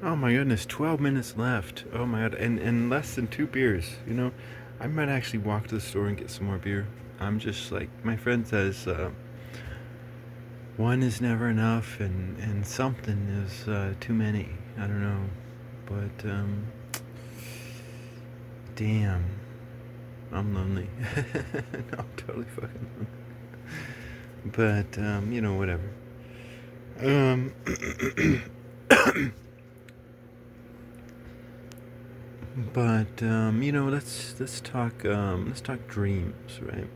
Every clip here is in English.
Oh my goodness, 12 minutes left. Oh my god, and less than 2 beers. I might actually walk to the store and get some more beer. I'm just like, my friend says, one is never enough, and something is too many. I don't know. But, damn, I'm lonely. No, I'm totally fucking lonely. But, whatever. Um, but, let's talk dreams, right?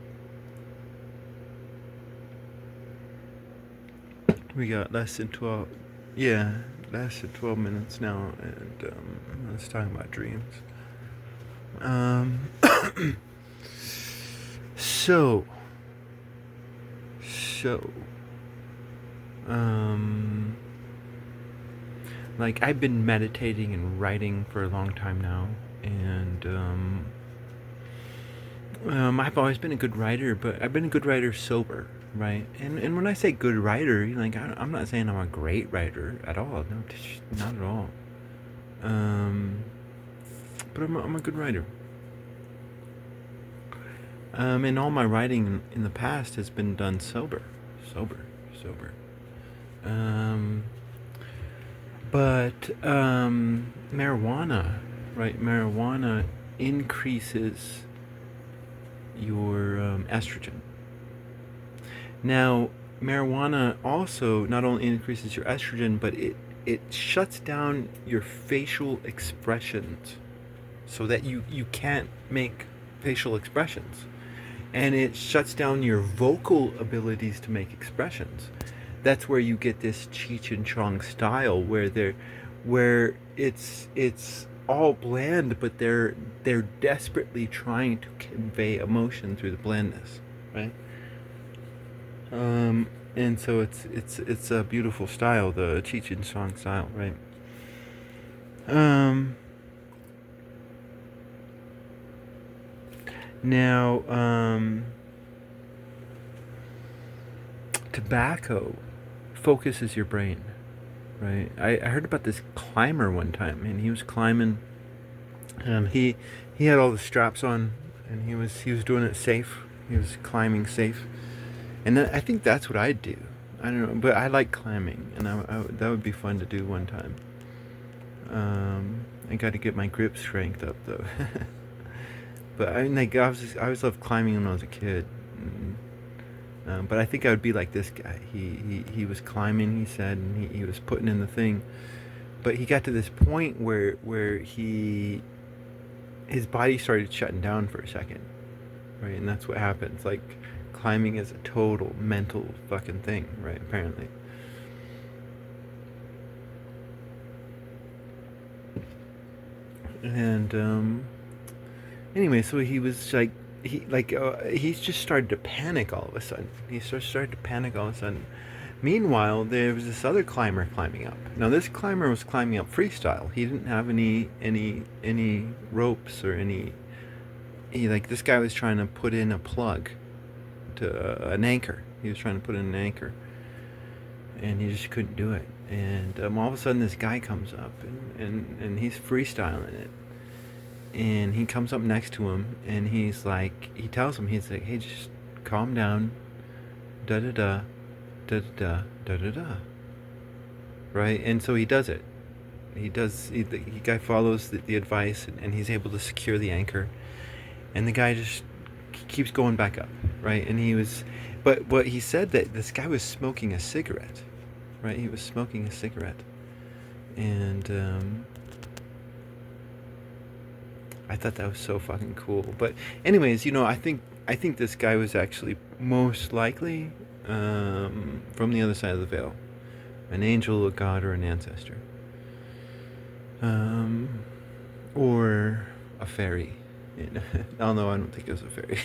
We got less than 12, yeah, less than 12 minutes now, and let's talk about dreams. Um, so, so, um, like I've been meditating and writing for a long time now, and I've always been a good writer, but I've been a good writer sober, right? And when I say good writer, I'm not saying I'm a great writer at all. No, not at all. Um, but I'm a good writer. And all my writing in the past has been done sober, sober. Um, but marijuana, right? Marijuana increases your estrogen. Now, marijuana also not only increases your estrogen, but it shuts down your facial expressions so that you can't make facial expressions. And it shuts down your vocal abilities to make expressions. That's where you get this Cheech and Chong style where it's all bland, but they're desperately trying to convey emotion through the blandness, right? And so it's a beautiful style, the Cheech and Chong style, right? Um, now, tobacco focuses your brain, right? I heard about this climber one time, and he was climbing. He had all the straps on, and he was doing it safe. He was climbing safe, and I think that's what I'd do. I don't know, but I like climbing, and that would be fun to do one time. I got to get my grip strength up though. But I mean, like I always loved climbing when I was a kid. But I think I would be like this guy. He was climbing, he said, and he was putting in the thing. But he got to this point where his body started shutting down for a second, right? And that's what happens. Like climbing is a total mental fucking thing, right? Apparently. And anyway, so he was like he just started to panic all of a sudden. He started to panic all of a sudden. Meanwhile, there was this other climber climbing up. Now, this climber was climbing up freestyle. He didn't have any ropes or any. This guy was trying to put in a plug to an anchor. He was trying to put in an anchor, and he just couldn't do it. And all of a sudden, this guy comes up, and he's freestyling it. And he comes up next to him, and he tells him, he's like, hey, just calm down, da da da, da da da da da, right? And so he does it. The guy follows the advice, and he's able to secure the anchor, and the guy just keeps going back up, right? But what he said that this guy was smoking a cigarette, right? He was smoking a cigarette, and I thought that was so fucking cool. But anyways, I think this guy was actually most likely from the other side of the veil, an angel, a god, or an ancestor, um, or a fairy. Although I don't think it was a fairy.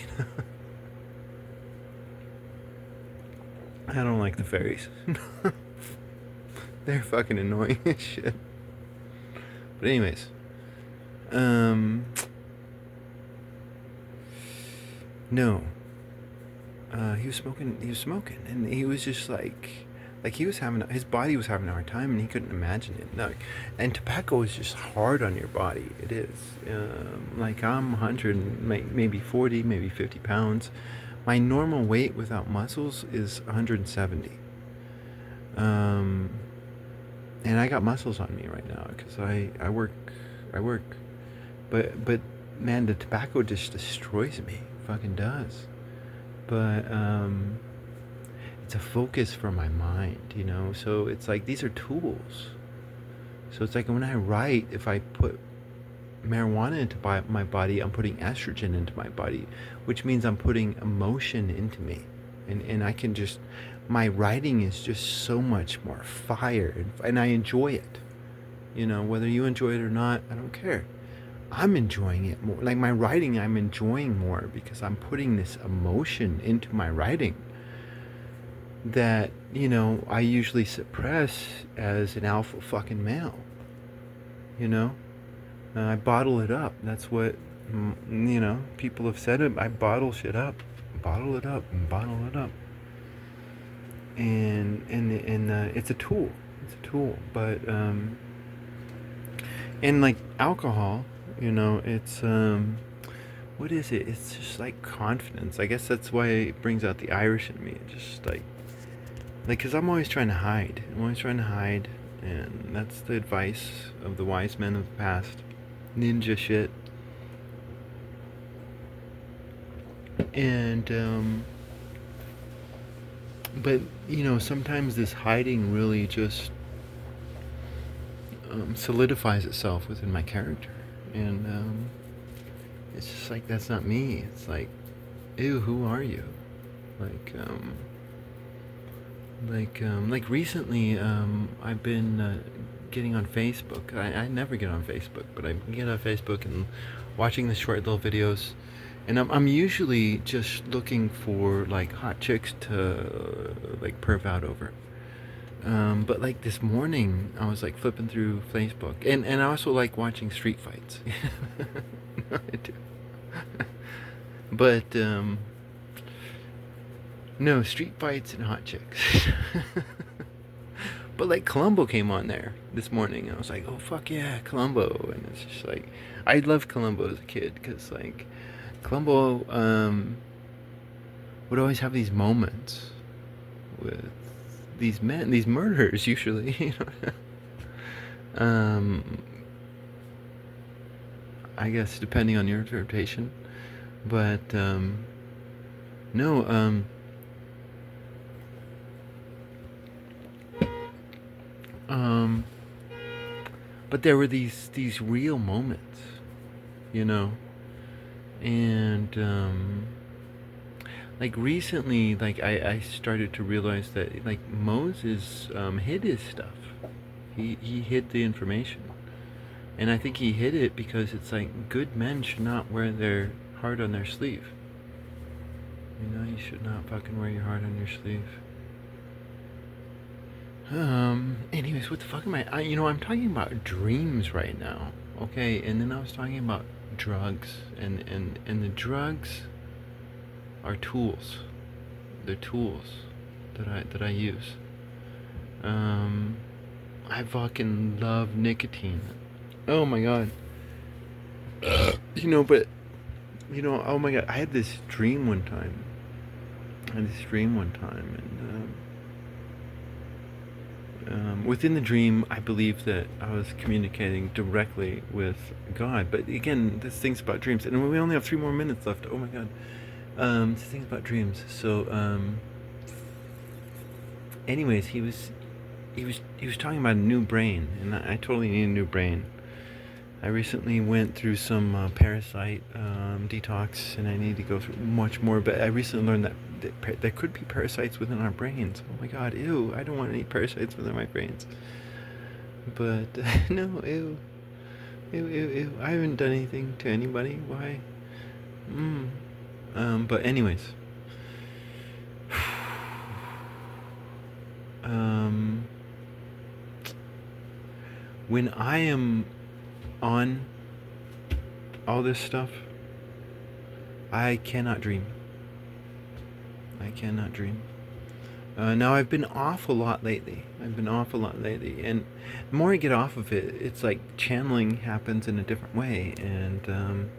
I don't like the fairies. They're fucking annoying as shit. But anyways, um, no, he was smoking, and he was just Like his body was having a hard time, and he couldn't imagine it. No, and tobacco is just hard on your body. It is. Like I'm 100, maybe 40, maybe 50 pounds. My normal weight without muscles is 170. Um, and I got muscles on me right now because I work, I work. But man, the tobacco just destroys me. It fucking does. But it's a focus for my mind, you know. So it's like these are tools. So it's like when I write, if I put marijuana into my body, I'm putting estrogen into my body, which means I'm putting emotion into me, and I can just, my writing is just so much more fire, and I enjoy it. You know, whether you enjoy it or not, I don't care. I'm enjoying it more. Like my writing, I'm enjoying more because I'm putting this emotion into my writing that, you know, I usually suppress as an alpha fucking male. You know, I bottle it up. That's what, you know, people have said it. I bottle shit up, bottle it up, and bottle it up. And it's a tool. It's a tool, but and like alcohol, you know, it's what is it? It's just like confidence. I guess that's why it brings out the Irish in me. It just like, cause I'm always trying to hide. I'm always trying to hide, and that's the advice of the wise men of the past. Ninja shit. And but you know, sometimes this hiding really just solidifies itself within my character, and it's just like that's not me. It's like, ew, who are you? Like like recently, I've been getting on Facebook. I never get on Facebook, but I get on Facebook and watching the short little videos, and I'm usually just looking for like hot chicks to like perv out over. But like this morning, I was like flipping through Facebook, and I also like watching street fights. I do. But no, street fights and hot chicks. But like Columbo came on there this morning, and I was like, oh fuck yeah, Columbo. And it's just like, I loved Columbo as a kid because like Columbo would always have these moments with these men, these murderers usually. You know? I guess depending on your interpretation, but no, um, but there were these real moments, you know, and like recently, like I started to realize that like Moses hid his stuff. He hid the information, and I think he hid it because it's like good men should not wear their heart on their sleeve. You know, you should not fucking wear your heart on your sleeve. Anyways, what the fuck am you know, I'm talking about dreams right now, okay? And then I was talking about drugs, and the drugs are tools. They're tools that I use. I fucking love nicotine. Oh my god. You know, but you know, oh my god, I had this dream one time. And within the dream, I believe that I was communicating directly with God. But again, this thing's about dreams, and we only have 3 more minutes left. Oh my god. This thing's about dreams. So, anyways, he was talking about a new brain, and I totally need a new brain. I recently went through some parasite detox, and I need to go through much more. But I recently learned that there could be parasites within our brains. Oh my god, ew! I don't want any parasites within my brains. But no, ew, ew, ew, ew. I haven't done anything to anybody. Why? But anyways, um, when I am on all this stuff, I cannot dream. I cannot dream. Now I've been off a lot lately. And the more I get off of it, it's like channeling happens in a different way, and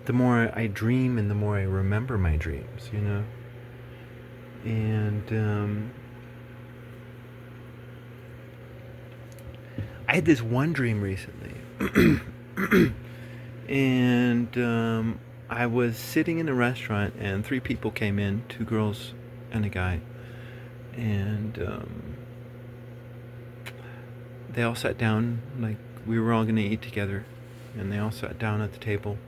the more I dream and the more I remember my dreams, you know. And I had this one dream recently, and I was sitting in a restaurant, and three people came in, two girls and a guy, and they all sat down, like we were all gonna eat together, and they all sat down at the table.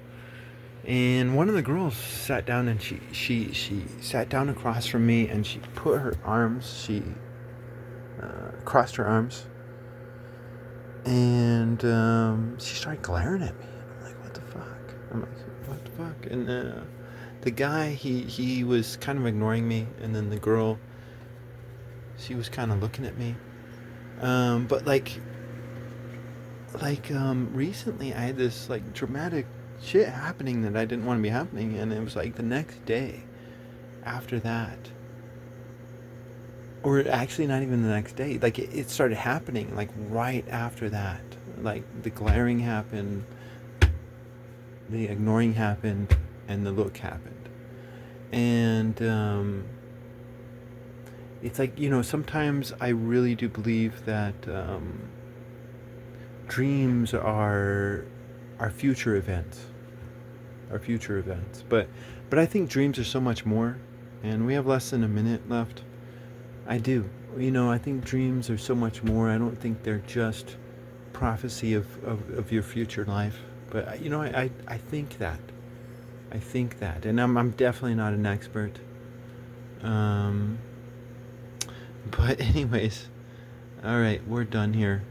And one of the girls sat down, and she sat down across from me, and she put her arms, she crossed her arms, and she started glaring at me. I'm like, what the fuck? I'm like, what the fuck? And the guy, he was kind of ignoring me, and then the girl, she was kind of looking at me. But recently I had this like dramatic shit happening that I didn't want to be happening, and it was like the next day after that, or actually not even the next day, like it started happening like right after that. Like the glaring happened, the ignoring happened, and the look happened. And it's like, you know, sometimes I really do believe that dreams are future events, but I think dreams are so much more. And we have less than a minute left. I do, you know, I think dreams are so much more. I don't think they're just prophecy of your future life. But you know, I think that, and I'm definitely not an expert. um but anyways, all right, we're done here.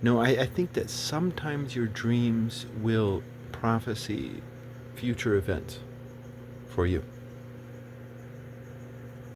No, I think that sometimes your dreams will prophecy future events for you.